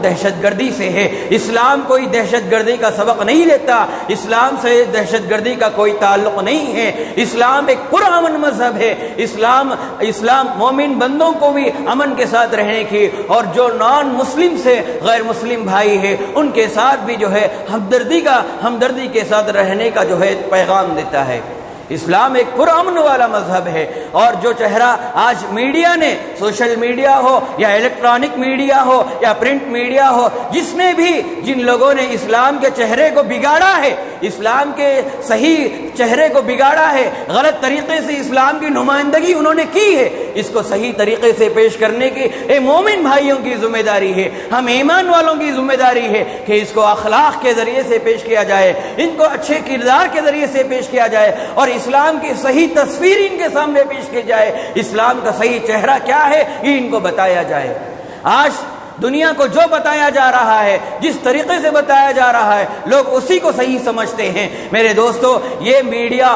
دہشت گردی سے ہے۔ اسلام کوئی دہشت گردی کا سبق نہیں دیتا، اسلام سے دہشت گردی کا کوئی تعلق نہیں ہے۔ اسلام ایک پرامن مذہب ہے۔ اسلام مومن بندوں کو بھی امن کے ساتھ رہنے کی، اور جو نان مسلم سے غیر مسلم بھائی ہے ان کے ساتھ بھی جو ہے ہمدردی کے ساتھ رہنے کا جو ہے پیغام دیتا ہے۔ اسلام ایک پرامن والا مذہب ہے، اور جو چہرہ آج میڈیا نے، سوشل میڈیا ہو یا الیکٹرانک میڈیا ہو یا پرنٹ میڈیا ہو، جن لوگوں نے اسلام کے چہرے کو بگاڑا ہے، اسلام کے صحیح چہرے کو بگاڑا ہے، غلط طریقے سے اسلام کی نمائندگی انہوں نے کی ہے، اس کو صحیح طریقے سے پیش کرنے کی مومن بھائیوں کی ذمہ داری ہے، ہم ایمان والوں کی ذمہ داری ہے کہ اس کو اخلاق کے ذریعے سے پیش کیا جائے، ان کو اچھے کردار کے ذریعے سے پیش کیا جائے، اور اسلام کی صحیح تصویر ان کے سامنے پیش کی جائے، اسلام کا صحیح چہرہ کیا ہے یہ ان کو بتایا جائے۔ آج دنیا کو جو بتایا جا رہا ہے، جس طریقے سے بتایا جا رہا ہے، لوگ اسی کو صحیح سمجھتے ہیں۔ میرے دوستو، یہ میڈیا،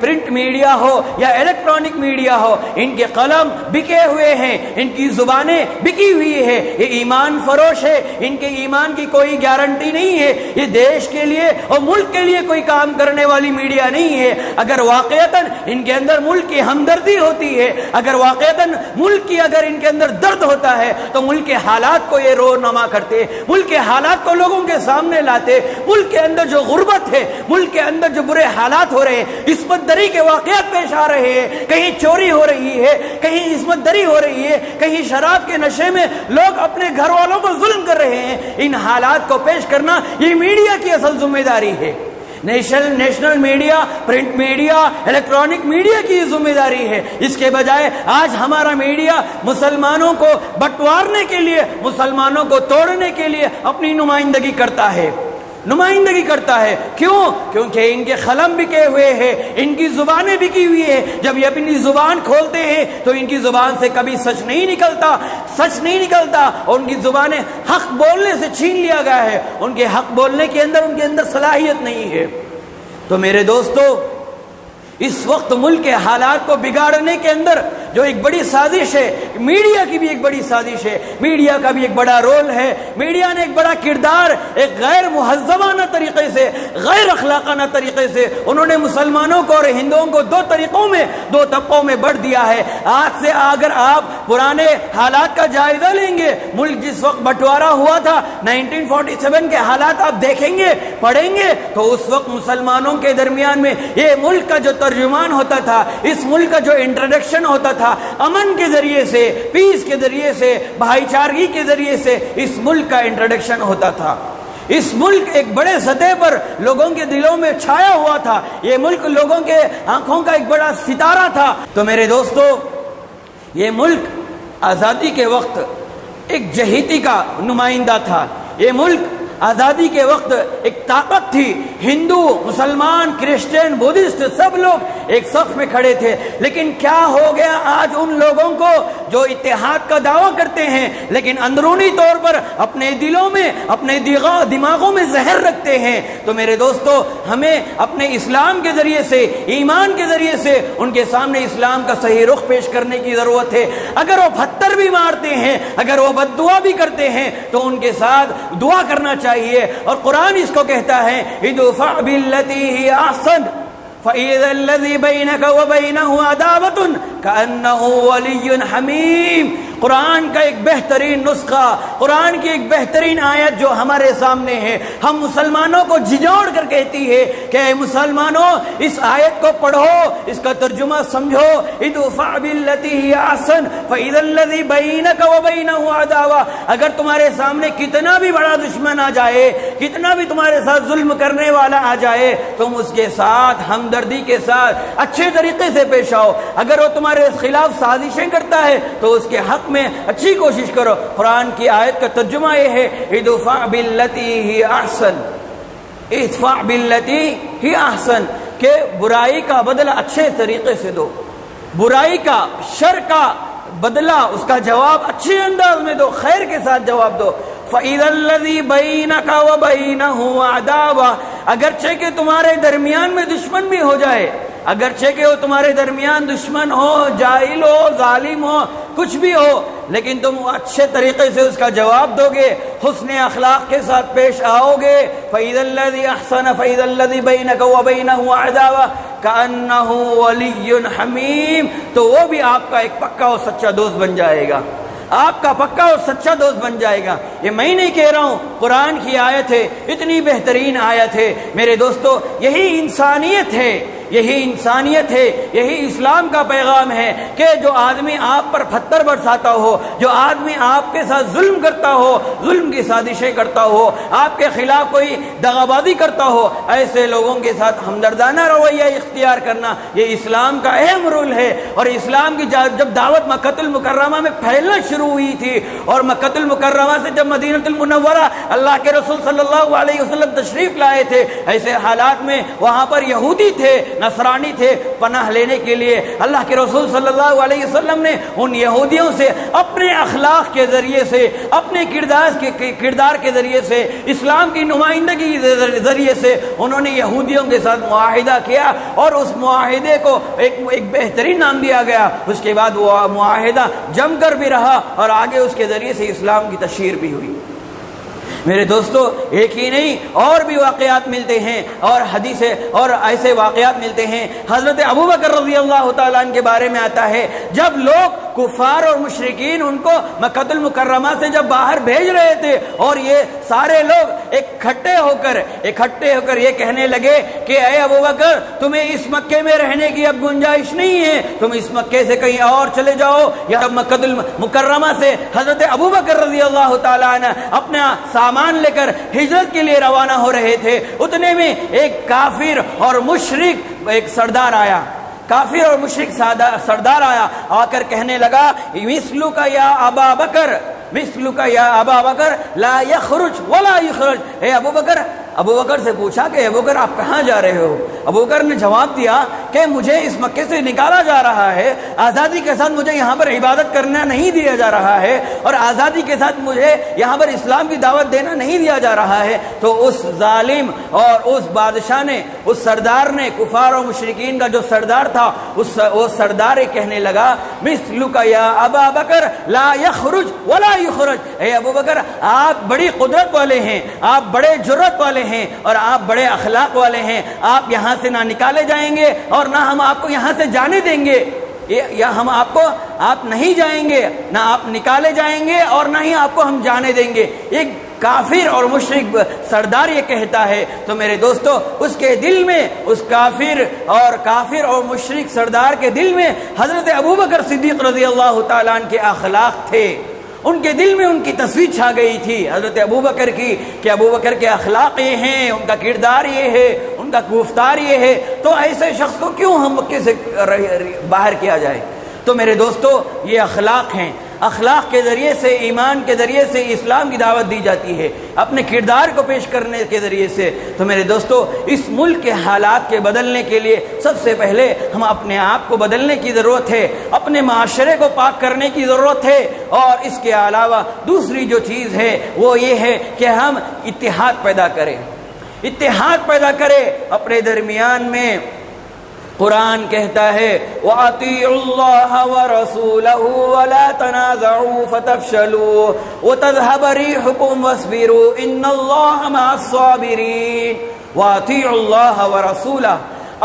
پرنٹ میڈیا ہو یا الیکٹرانک میڈیا ہو، ان کے قلم بکے ہوئے ہیں، ان کی زبانیں بکی ہوئی ہے، یہ ایمان فروش ہے، ان کے ایمان کی کوئی گارنٹی نہیں ہے، یہ دیش کے لیے اور ملک کے لیے کوئی کام کرنے والی میڈیا نہیں ہے۔ اگر واقعتاً ان کے اندر ملک کی ہمدردی ہوتی ہے، اگر واقعتاً ملک کی اگر ان کے اندر درد ہوتا ہے، تو ملک کے حالات کو یہ رونما کرتے، ملک کے حالات کو لوگوں کے سامنے لاتے۔ ملک کے اندر جو غربت ہے، ملک کے اندر جو برے حالات ہو رہے ہیں، عصمت دری کے واقعات پیش آ رہے ہیں، کہیں چوری ہو رہی ہے، کہیں عصمت دری ہو رہی ہے، کہیں شراب کے نشے میں لوگ اپنے گھر والوں کو ظلم کر رہے ہیں، ان حالات کو پیش کرنا یہ میڈیا کی اصل ذمہ داری ہے۔ National media, print media, electronic media کی ذمہ داری ہے۔ اس کے بجائے آج ہمارا میڈیا مسلمانوں کو بٹوارنے کے لیے، مسلمانوں کو توڑنے کے لیے اپنی نمائندگی کرتا ہے۔ کیوں؟ کیونکہ ان کے قلم بکے ہوئے ہیں، ان کی زبانیں بکی ہوئی ہیں۔ جب یہ اپنی زبان کھولتے ہیں تو ان کی زبان سے کبھی سچ نہیں نکلتا، اور ان کی زبانیں حق بولنے سے چھین لیا گیا ہے، ان کے حق بولنے کے اندر صلاحیت نہیں ہے۔ تو میرے دوستو، اس وقت ملک کے حالات کو بگاڑنے کے اندر جو ایک بڑی سازش ہے، میڈیا کی بھی ایک بڑی سازش ہے، میڈیا کا بھی ایک بڑا رول ہے۔ میڈیا نے ایک بڑا کردار، ایک غیر مہذبانہ طریقے سے، غیر اخلاقانہ طریقے سے انہوں نے مسلمانوں کو اور ہندوؤں کو دو طبقوں میں بڑھ دیا ہے۔ آج سے اگر آپ پرانے حالات کا جائزہ لیں گے، ملک جس وقت بٹوارا ہوا تھا 1947 کے حالات آپ دیکھیں گے، پڑھیں گے، تو اس وقت مسلمانوں کے درمیان میں یہ ملک کا جو ترجمان ہوتا تھا، اس ملک کا جو انٹروڈکشن ہوتا تھا، امن کے ذریعے سے، پیس کے ذریعے سے، بھائی چارگی کے ذریعے سے اس ملک کا انٹروڈکشن ہوتا تھا۔ اس ملک ایک بڑے سطح پر لوگوں کے دلوں میں چھایا ہوا تھا، یہ ملک لوگوں کے آنکھوں کا ایک بڑا ستارہ تھا۔ تو میرے دوستو، یہ ملک آزادی کے وقت ایک جہیتی کا نمائندہ تھا، یہ ملک آزادی کے وقت ایک طاقت تھی، ہندو، مسلمان، کرسچن، بدھسٹ سب لوگ ایک صف میں کھڑے تھے۔ لیکن کیا ہو گیا آج ان لوگوں کو جو اتحاد کا دعویٰ کرتے ہیں لیکن اندرونی طور پر اپنے دلوں میں، اپنے دماغوں میں زہر رکھتے ہیں؟ تو میرے دوستو، ہمیں اپنے اسلام کے ذریعے سے، ایمان کے ذریعے سے ان کے سامنے اسلام کا صحیح رخ پیش کرنے کی ضرورت ہے۔ اگر وہ پتھر بھی مارتے ہیں، اگر وہ بد دعا بھی کرتے ہیں، تو ان کے ساتھ دعا کرنا چاہیے۔ اور قرآن اس کو کہتا ہے، ادفع بالتی ہی احسن فَإِذَا الَّذِي بَيْنَكَ وَبَيْنَهُ عَدَاوَةٌ كَأَنَّهُ وَلِيٌّ حَمِيمٌ۔ قرآن کا ایک بہترین نسخہ، قرآن کی ایک بہترین آیت جو ہمارے سامنے ہے، ہم مسلمانوں کو جھنجھوڑ کر کہتی ہے کہ اے مسلمانوں، اس آیت کو پڑھو، اس کا ترجمہ سمجھو۔ ادفع بالتی ہی احسن فَإِذَا الَّذِي بَيْنَكَ وَبَيْنَهُ عَدَاوَةٌ۔ اگر تمہارے سامنے کتنا بھی بڑا دشمن آ جائے، کتنا بھی تمہارے ساتھ ظلم کرنے والا آ جائے، تم اس کے ساتھ ہمدردی کے ساتھ اچھے طریقے سے پیش آؤ۔ اگر وہ تمہارے خلاف سازشیں کرتا ہے تو اس کے حق میں اچھی کوشش کرو۔ قرآن کی آیت کا ترجمہ یہ ہے، ادفع بالتی ہی احسن، ادفع بالتی ہی احسن، کہ برائی کا بدلہ اچھے طریقے سے دو، برائی کا، شر کا بدلہ، اس کا جواب اچھے انداز میں دو، خیر کے ساتھ جواب دو۔ فَإِذَا الَّذِي بَيْنَكَ وَبَيْنَهُ عَدَاوَةٌ، اگرچہ کہ تمہارے درمیان میں دشمن بھی ہو جائے، اگرچہ کہ وہ تمہارے درمیان دشمن ہو، جاہل ہو، ظالم ہو، کچھ بھی ہو، لیکن تم اچھے طریقے سے اس کا جواب دو گے، حسن اخلاق کے ساتھ پیش آؤ گے، فَإِذَا الَّذِي أَحْسَنَ فَإِذَا الَّذِي بَيْنَكَ وَبَيْنَهُ عَدَاوَةٌ كَأَنَّهُ وَلِيٌّ حَمِيمٌ، تو وہ بھی آپ کا ایک پکا اور سچا دوست بن جائے گا، آپ کا پکا اور سچا دوست بن جائے گا۔ یہ میں نہیں کہہ رہا ہوں، قرآن کی آیت ہے، اتنی بہترین آیت ہے میرے دوستو۔ یہی انسانیت ہے، یہی انسانیت ہے، یہی اسلام کا پیغام ہے کہ جو آدمی آپ پر پتھر برساتا ہو، جو آدمی آپ کے ساتھ ظلم کرتا ہو، ظلم کی سازشیں کرتا ہو، آپ کے خلاف کوئی دغابازی کرتا ہو، ایسے لوگوں کے ساتھ ہمدردانہ رویہ اختیار کرنا یہ اسلام کا اہم رول ہے۔ اور اسلام کی جب دعوت مکہ المکرمہ میں پھیلنا شروع ہوئی تھی، اور مکہ المکرمہ سے جب مدینہ المنورہ اللہ کے رسول صلی اللہ علیہ وسلم تشریف لائے تھے، ایسے حالات میں وہاں پر یہودی تھے، نصرانی تھے، پناہ لینے کے لیے اللہ کے رسول صلی اللہ علیہ وسلم نے ان یہودیوں سے اپنے اخلاق کے ذریعے سے، اپنے کردار کے ذریعے سے، اسلام کی نمائندگی کے ذریعے سے انہوں نے یہودیوں کے ساتھ معاہدہ کیا، اور اس معاہدے کو ایک بہترین نام دیا گیا۔ اس کے بعد وہ معاہدہ جم کر بھی رہا، اور آگے اس کے ذریعے سے اسلام کی تشہیر بھی ہوئی۔ میرے دوستو، ایک ہی نہیں اور بھی واقعات ملتے ہیں، اور حدیثیں اور ایسے واقعات ملتے ہیں۔ حضرت ابوبکر رضی اللہ تعالیٰ عنہ کے بارے میں آتا ہے، جب لوگ کفار اور مشرکین ان کو مکہ المکرمہ سے جب باہر بھیج رہے تھے، اور یہ سارے لوگ اکٹھے ہو کر یہ کہنے لگے کہ اے ابوبکر، تمہیں اس مکے میں رہنے کی اب گنجائش نہیں ہے، تم اس مکے سے کہیں اور چلے جاؤ۔ یا مکہ المکرمہ سے حضرت ابوبکر رضی اللہ تعالیٰ عنہ اپنا سامان لے کر ہجرت کے لیے روانہ ہو رہے تھے، اتنے میں ایک کافر اور مشرک ایک سردار آیا، کافر اور مشرک سردار آیا، آ کر کہنے لگا مثلک یا ابا بکر، مثلک یا ابا بکر لا یخرج ولا یخرج۔ اے ابو بکر سے پوچھا کہ ابو بکر آپ کہاں جا رہے ہو؟ ابو بکر نے جواب دیا کہ مجھے اس مکے سے نکالا جا رہا ہے، آزادی کے ساتھ مجھے یہاں پر عبادت کرنا نہیں دیا جا رہا ہے، اور آزادی کے ساتھ مجھے یہاں پر اسلام کی دعوت دینا نہیں دیا جا رہا ہے۔ تو اس ظالم اور اس بادشاہ نے، اس سردار نے، کفار و مشرکین کا جو سردار تھا، وہ سردار کہنے لگا مثلک یا ابا بکر لا یخرج ولا یخرج۔ اے ابو بکر، آپ بڑی قدرت والے ہیں، آپ بڑے جرأت والے ہیں، اور آپ بڑے اخلاق والے ہیں، آپ یہاں سے نہ نکالے جائیں گے اور نہ ہم آپ کو یہاں سے جانے دیں گے، یا ہم آپ نہیں جائیں گے، نہ آپ نکالے جائیں گے اور نہ ہی آپ کو ہم جانے دیں گے۔ ایک کافر اور مشرک سردار یہ کہتا ہے، تو میرے دوستو اس کے دل میں، اس کافر اور مشرک سردار کے دل میں حضرت ابوبکر صدیق رضی اللہ تعالیٰ عنہ کے اخلاق تھے، ان کے دل میں ان کی تصویر چھا گئی تھی حضرت ابوبکر کی، کہ ابوبکر کے اخلاق یہ ہیں، ان کا کردار یہ ہے، ان کا گفتار یہ ہے، تو ایسے شخص کو کیوں ہم مکے سے باہر کیا جائے؟ تو میرے دوستو یہ اخلاق ہیں، اخلاق کے ذریعے سے، ایمان کے ذریعے سے اسلام کی دعوت دی جاتی ہے، اپنے کردار کو پیش کرنے کے ذریعے سے۔ تو میرے دوستو اس ملک کے حالات کے بدلنے کے لیے سب سے پہلے ہم اپنے آپ کو بدلنے کی ضرورت ہے، اپنے معاشرے کو پاک کرنے کی ضرورت ہے، اور اس کے علاوہ دوسری جو چیز ہے وہ یہ ہے کہ ہم اتحاد پیدا کریں اپنے درمیان میں۔ قرآن کہتا ہے وَأَطِيعُوا اللَّهَ وَرَسُولَهُ وَلَا تَنَازَعُوا فَتَفْشَلُوا وَتَذْهَبَ رِيحُكُمْ وَاصْبِرُوا إِنَّ اللَّهَ مَعَ الصَّابِرِينَ۔ وَأَطِيعُوا اللَّهَ وَرَسُولَهُ،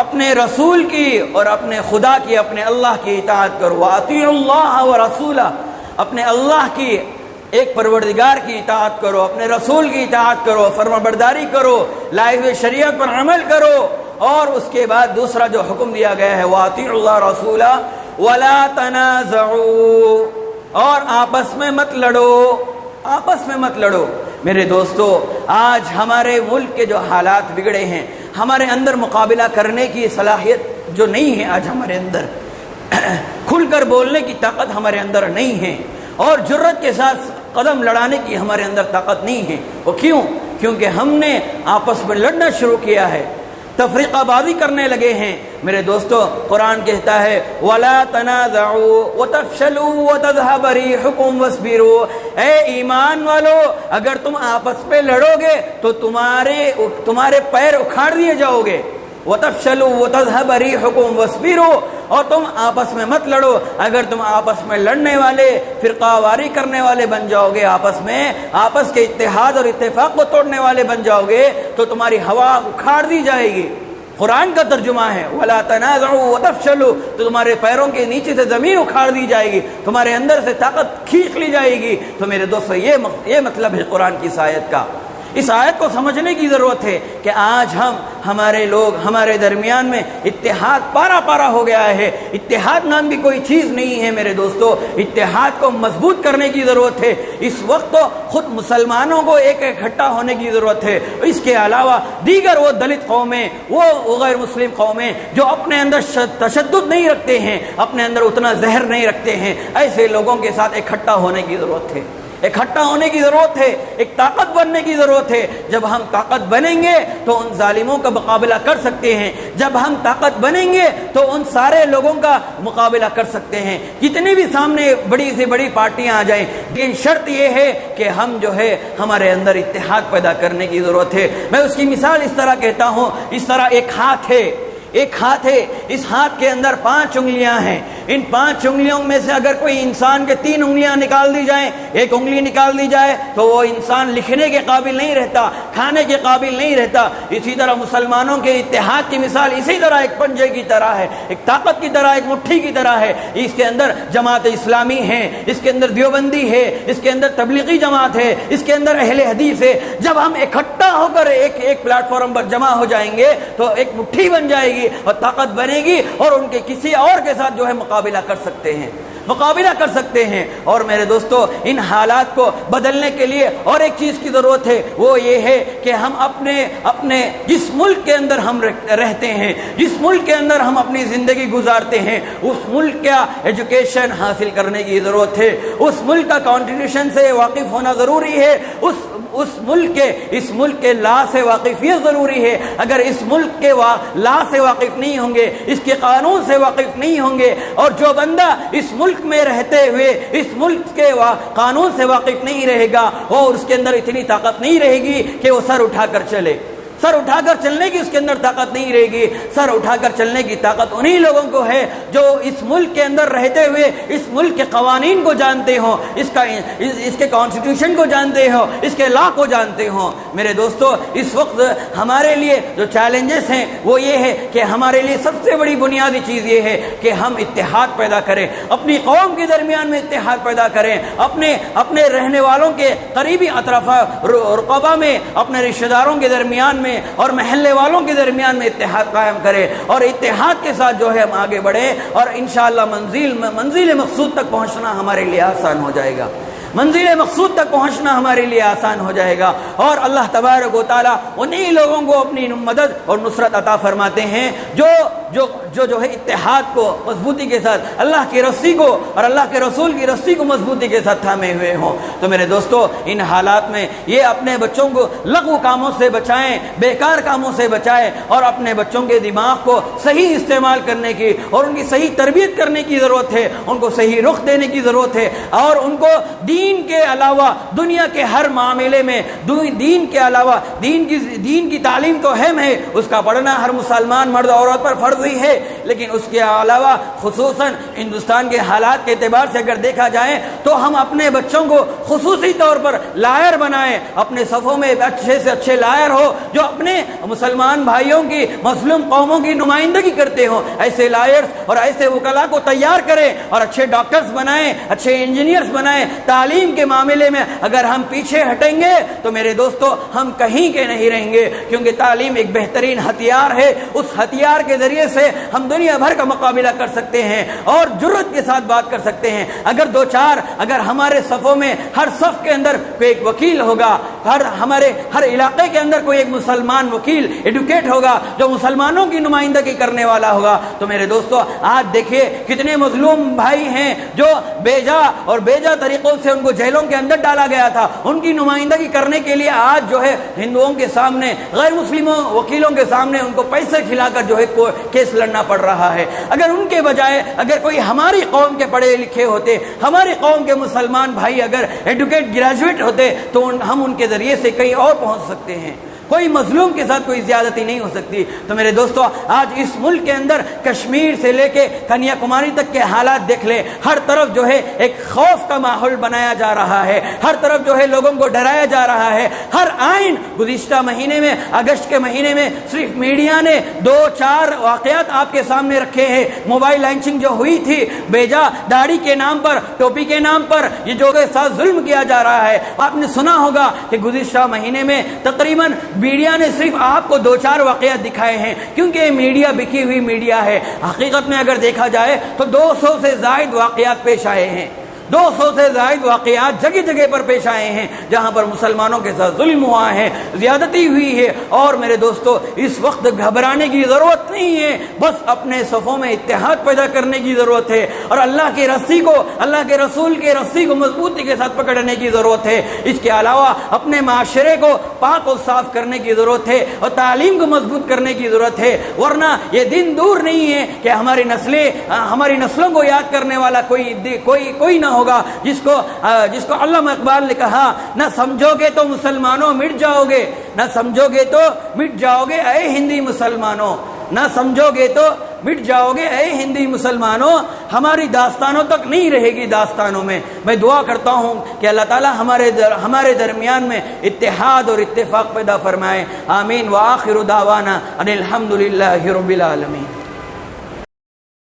اپنے رسول کی اور اپنے خدا کی، اپنے اللہ کی اطاعت کرو۔ وَأَطِيعُوا اللَّهَ وَرَسُولَهُ، اپنے اللہ کی، ایک پروردگار کی اطاعت کرو، اپنے رسول کی اطاعت کرو، فرمانبرداری کرو، لائے ہوئے شریعت پر عمل کرو۔ اور اس کے بعد دوسرا جو حکم دیا گیا ہے وَأَطِيعُوا اللَّهَ رَسُولَهُ وَلَا تَنَازَعُوا، اور آپس میں مت لڑو۔ میرے دوستو آج ہمارے ملک کے جو حالات بگڑے ہیں، ہمارے اندر مقابلہ کرنے کی صلاحیت جو نہیں ہے، آج ہمارے اندر کھل کر بولنے کی طاقت ہمارے اندر نہیں ہے، اور جرأت کے ساتھ قدم لڑانے کی ہمارے اندر طاقت نہیں ہے۔ وہ کیونکہ ہم نے آپس میں لڑنا شروع کیا ہے، تفریقہ بازی کرنے لگے ہیں۔ میرے دوستو قرآن کہتا ہے وَلَا تَنَازَعُوا وَتَفْشَلُوا وَتَذْهَبَ رِيحُكُمْ وَاصْبِرُوا۔ اے ایمان والو، اگر تم آپس میں لڑو گے تو تمہارے پیر اکھاڑ دیے جاؤ گے۔ وَتَفْشَلُوا وَتَذْهَبَ رِيحُكُمْ وَاصْبِرُوا، اور تم آپس میں مت لڑو. اگر تم آپس میں لڑنے والے، فرقہ واری کرنے والے بن جاؤ گے، آپس کے اتحاد اور اتفاق کو توڑنے والے بن جاؤ گے تو تمہاری ہوا اکھاڑ دی جائے گی. قرآن کا ترجمہ ہے وَلَا تَنَازَعُوا وَتَفْشَلُوا، تو تمہارے پیروں کے نیچے سے زمین اکھاڑ دی جائے گی، تمہارے اندر سے طاقت کھینچ لی جائے گی. تو میرے دوستو یہ مطلب ہے قرآن کی اس آیت کا. اس آیت کو سمجھنے کی ضرورت ہے کہ آج ہمارے لوگ، ہمارے درمیان میں اتحاد پارا ہو گیا ہے. اتحاد نام کی کوئی چیز نہیں ہے میرے دوستو. اتحاد کو مضبوط کرنے کی ضرورت ہے. اس وقت تو خود مسلمانوں کو ایک اکٹھا ہونے کی ضرورت ہے. اس کے علاوہ دیگر وہ دلت قومیں، وہ غیر مسلم قومیں جو اپنے اندر تشدد نہیں رکھتے ہیں، اپنے اندر اتنا زہر نہیں رکھتے ہیں، ایسے لوگوں کے ساتھ اکٹھا ہونے کی ضرورت ہے. اکٹھا ہونے کی ضرورت ہے، ایک طاقت بننے کی ضرورت ہے. جب ہم طاقت بنیں گے تو ان ظالموں کا مقابلہ کر سکتے ہیں. جب ہم طاقت بنیں گے تو ان سارے لوگوں کا مقابلہ کر سکتے ہیں، جتنی بھی سامنے بڑی سے بڑی پارٹیاں آ جائیں. لیکن شرط یہ ہے کہ ہم ہمارے اندر اتحاد پیدا کرنے کی ضرورت ہے. میں اس کی مثال اس طرح کہتا ہوں، اس طرح ایک ہاتھ ہے، اس ہاتھ کے اندر 5 انگلیاں ہیں. ان 5 انگلیوں میں سے اگر کوئی انسان کے 3 انگلیاں نکال دی جائیں، ایک انگلی نکال دی جائے تو وہ انسان لکھنے کے قابل نہیں رہتا، کھانے کے قابل نہیں رہتا. اسی طرح مسلمانوں کے اتحاد کی مثال اسی طرح ایک پنجے کی طرح ہے، ایک طاقت کی طرح، ایک مٹھی کی طرح ہے. اس کے اندر جماعت اسلامی ہے، اس کے اندر دیوبندی ہے، اس کے اندر تبلیغی جماعت ہے، اس کے اندر اہل حدیث ہے. جب ہم اکٹھا ہو کر ایک پلیٹ فارم پر جمع ہو جائیں گے تو ایک مٹھی بن جائے گی اور طاقت بنے گی، اور ان کے کسی اور کے ساتھ مقابلہ کر سکتے ہیں. اور میرے دوستو ان حالات کو بدلنے کے لیے اور ایک چیز کی ضرورت ہے، وہ یہ ہے کہ ہم اپنے جس ملک کے اندر ہم رہتے ہیں، جس ملک کے اندر ہم اپنی زندگی گزارتے ہیں، اس ملک کا ایجوکیشن حاصل کرنے کی ضرورت ہے. اس ملک کا کانسٹیٹیوشن سے واقف ہونا ضروری ہے. اس ملک کے لا سے واقفیت ضروری ہے. اگر اس ملک کے لا سے واقف نہیں ہوں گے، اس کے قانون سے واقف نہیں ہوں گے، اور جو بندہ اس ملک میں رہتے ہوئے اس ملک کے قانون سے واقف نہیں رہے گا، اور اس کے اندر اتنی طاقت نہیں رہے گی کہ وہ سر اٹھا کر چلے. سر اٹھا کر چلنے کی اس کے اندر طاقت نہیں رہے گی. سر اٹھا کر چلنے کی طاقت انہی لوگوں کو ہے جو اس ملک کے اندر رہتے ہوئے اس ملک کے قوانین کو جانتے ہوں، اس کے کانسٹیٹیوشن کو جانتے ہوں، اس کے لا کو جانتے ہوں. میرے دوستو اس وقت ہمارے لیے جو چیلنجز ہیں وہ یہ ہے کہ ہمارے لیے سب سے بڑی بنیادی چیز یہ ہے کہ ہم اتحاد پیدا کریں، اپنی قوم کے درمیان میں اتحاد پیدا کریں، اپنے رہنے والوں کے قریبی اطراف رقبہ میں، اپنے رشتہ داروں کے درمیان میں اور محلے والوں کے درمیان میں اتحاد قائم کرے، اور اتحاد کے ساتھ ہم آگے بڑھے، اور انشاءاللہ منزل مقصود تک پہنچنا ہمارے لیے آسان ہو جائے گا. منزل مقصود تک پہنچنا ہمارے لیے آسان ہو جائے گا. اور اللہ تبارک و تعالیٰ انہی لوگوں کو اپنی مدد اور نصرت عطا فرماتے ہیں جو اتحاد کو مضبوطی کے ساتھ، اللہ کی رسی کو اور اللہ کے رسول کی رسی کو مضبوطی کے ساتھ تھامے ہوئے ہوں. تو میرے دوستو ان حالات میں یہ اپنے بچوں کو لغو کاموں سے بچائیں، بیکار کاموں سے بچائیں، اور اپنے بچوں کے دماغ کو صحیح استعمال کرنے کی اور ان کی صحیح تربیت کرنے کی ضرورت ہے، ان کو صحیح رخ دینے کی ضرورت ہے، اور ان کو دین کے علاوہ دنیا کے ہر معاملے میں دین کے علاوہ دین کی تعلیم تو اہم ہے، اس کا پڑھنا ہر مسلمان مرد عورت پر فرض ہی ہے، لیکن اس کے علاوہ خصوصاً ہندوستان کے حالات کے اعتبار سے اگر دیکھا جائے تو ہم اپنے بچوں کو خصوصی طور پر لائر بنائیں، اپنے صفوں میں اچھے سے اچھے لائر ہو جو اپنے مسلمان بھائیوں کی، مظلوم قوموں کی نمائندگی کرتے ہوں. ایسے لائرز اور ایسے وکلاء کو تیار کریں اور اچھے ڈاکٹرز بنائیں، اچھے انجینئرز بنائیں. تعلیم کے معاملے میں اگر ہم پیچھے ہٹیں گے تو میرے دوستو ہم کہیں کے نہیں رہیں گے، کیونکہ تعلیم ایک بہترین ہتھیار ہے. اس ہتھیار کے ذریعے سے ہم دنیا بھر کا مقابلہ کر سکتے ہیں اور جرأت کے ساتھ بات کر سکتے ہیں. اگر ہمارے صفوں میں ہر صف کے اندر کوئی ایک وکیل ہوگا، ہر علاقے کے اندر کوئی ایک مسلمان وکیل ایڈوکیٹ ہوگا جو مسلمانوں کی نمائندگی کرنے والا ہوگا، تو میرے دوستو آج دیکھیے کتنے مظلوم بھائی ہیں جو بیجا طریقوں سے ان کو جیلوں کے اندر ڈالا گیا تھا. ان کی نمائندگی کرنے کے لیے آج ہندوؤں کے سامنے، غیر مسلموں وکیلوں کے سامنے ان کو پیسے کھلا کر کیس لڑنا پڑ رہا ہے. اگر ان کے بجائے اگر کوئی ہماری قوم کے پڑھے لکھے ہوتے، ہماری قوم کے مسلمان بھائی اگر ایڈوکیٹ گریجویٹ ہوتے تو ہم ان کے ذریعے سے کہیں اور پہنچ سکتے ہیں. کوئی مظلوم کے ساتھ کوئی زیادتی نہیں ہو سکتی۔ تو میرے دوستو، آج اس ملک کے اندر کشمیر سے لے کے کنیا کماری تک کے حالات دیکھ لے، ہر طرف جو ہے ایک خوف کا ماحول بنایا جا رہا ہے، ہر طرف جو ہے لوگوں کو ڈرایا جا رہا ہے۔ ہر آئین گزشتہ مہینے میں، اگست کے مہینے میں صرف میڈیا نے 2-4 واقعات آپ کے سامنے رکھے ہیں۔ موبائل لنچنگ جو ہوئی تھی، بیجا داڑھی کے نام پر، ٹوپی کے نام پر یہ جو کے ساتھ ظلم کیا جا رہا ہے، آپ نے سنا ہوگا کہ گزشتہ مہینے میں تقریباً میڈیا نے صرف آپ کو 2-4 واقعات دکھائے ہیں، کیونکہ میڈیا بکی ہوئی میڈیا ہے۔ حقیقت میں اگر دیکھا جائے تو 200 سے زائد واقعات پیش آئے ہیں، 200 سے زائد واقعات جگہ جگہ پر پیش آئے ہیں جہاں پر مسلمانوں کے ساتھ ظلم ہوا ہے، زیادتی ہوئی ہے۔ اور میرے دوستو، اس وقت گھبرانے کی ضرورت نہیں ہے، بس اپنے صفوں میں اتحاد پیدا کرنے کی ضرورت ہے، اور اللہ کی رسی کو، اللہ کے رسول کے رسی کو مضبوطی کے ساتھ پکڑنے کی ضرورت ہے۔ اس کے علاوہ اپنے معاشرے کو پاک و صاف کرنے کی ضرورت ہے، اور تعلیم کو مضبوط کرنے کی ضرورت ہے، ورنہ یہ دن دور نہیں ہے کہ ہماری نسلوں کو یاد کرنے والا کوئی نہ ہوگا، جس کو علامہ اقبال نے کہا، نہ سمجھو گے تو مسلمانوں مٹ جاؤ گے، نہ سمجھو گے تو مٹ جاؤ گے اے ہندی مسلمانوں، نہ سمجھو گے تو مٹ جاؤ گے اے ہندی مسلمانوں، ہماری داستانوں تک نہیں رہے گی داستانوں میں۔ میں دعا کرتا ہوں کہ اللہ تعالی ہمارے درمیان میں اتحاد اور اتفاق پیدا فرمائے۔ آمین۔ وآخر دعوانا ان الحمدللہ رب العالمین۔